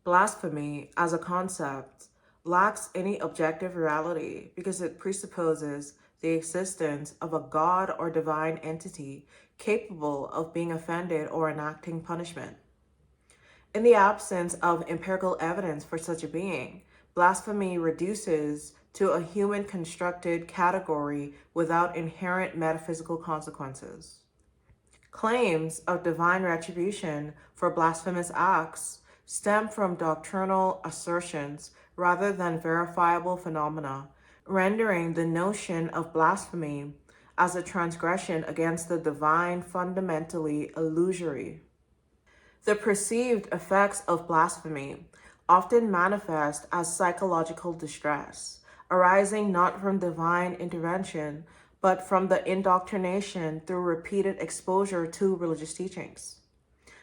Blasphemy, as a concept, lacks any objective reality because it presupposes the existence of a god or divine entity capable of being offended or enacting punishment. In the absence of empirical evidence for such a being, blasphemy reduces to a human constructed category without inherent metaphysical consequences. Claims of divine retribution for blasphemous acts stem from doctrinal assertions rather than verifiable phenomena, rendering the notion of blasphemy as a transgression against the divine fundamentally illusory. The perceived effects of blasphemy often manifest as psychological distress, arising not from divine intervention, but from the indoctrination through repeated exposure to religious teachings.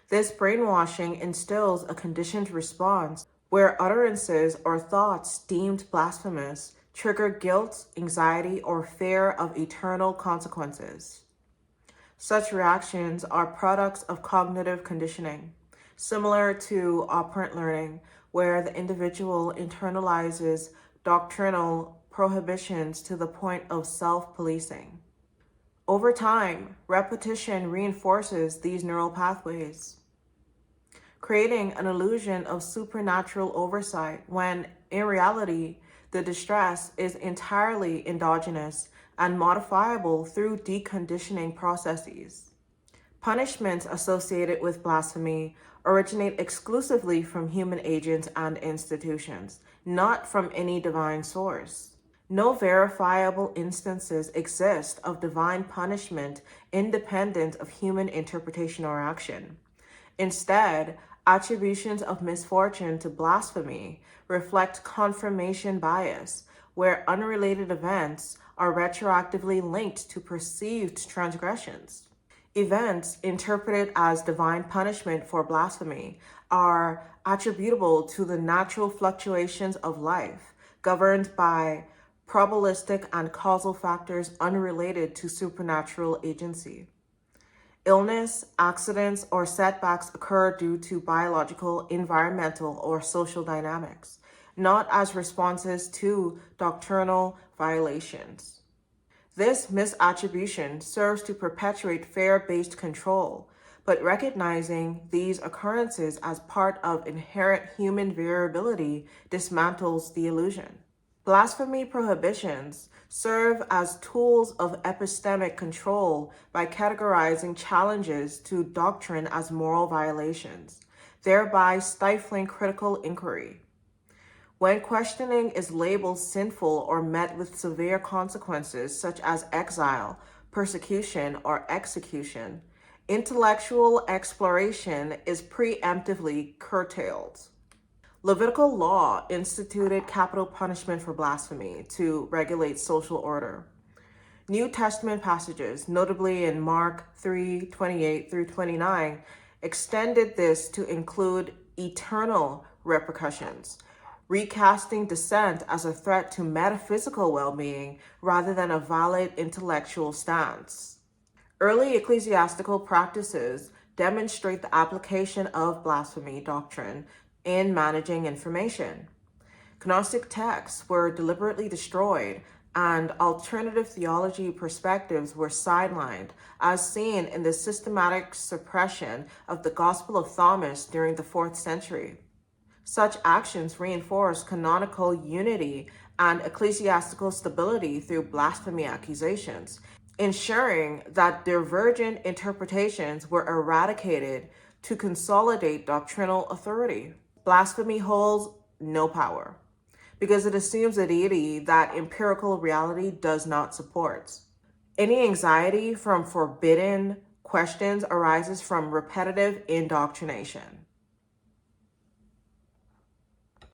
This brainwashing instills a conditioned response where utterances or thoughts deemed blasphemous trigger guilt, anxiety, or fear of eternal consequences. Such reactions are products of cognitive conditioning, similar to operant learning, where the individual internalizes doctrinal prohibitions to the point of self-policing. Over time, repetition reinforces these neural pathways, creating an illusion of supernatural oversight when, in reality, the distress is entirely endogenous and modifiable through deconditioning processes. Punishments associated with blasphemy originate exclusively from human agents and institutions, not from any divine source. No verifiable instances exist of divine punishment independent of human interpretation or action. Instead, attributions of misfortune to blasphemy reflect confirmation bias, where unrelated events are retroactively linked to perceived transgressions. Events interpreted as divine punishment for blasphemy are attributable to the natural fluctuations of life, governed by probabilistic and causal factors unrelated to supernatural agency. Illness, accidents, or setbacks occur due to biological, environmental, or social dynamics, not as responses to doctrinal violations. This misattribution serves to perpetuate fear-based control, but recognizing these occurrences as part of inherent human variability dismantles the illusion. Blasphemy prohibitions serve as tools of epistemic control by categorizing challenges to doctrine as moral violations, thereby stifling critical inquiry. When questioning is labeled sinful or met with severe consequences such as exile, persecution, or execution, intellectual exploration is preemptively curtailed. Levitical law instituted capital punishment for blasphemy to regulate social order. New Testament passages, notably in Mark 3:28 through 29, extended this to include eternal repercussions, recasting dissent as a threat to metaphysical well-being rather than a valid intellectual stance. Early ecclesiastical practices demonstrate the application of blasphemy doctrine in managing information. Gnostic texts were deliberately destroyed, and alternative theology perspectives were sidelined, as seen in the systematic suppression of the Gospel of Thomas during the 4th century. Such actions reinforce canonical unity and ecclesiastical stability through blasphemy accusations, ensuring that divergent interpretations were eradicated to consolidate doctrinal authority. Blasphemy holds no power because it assumes a deity that empirical reality does not support. Any anxiety from forbidden questions arises from repetitive indoctrination.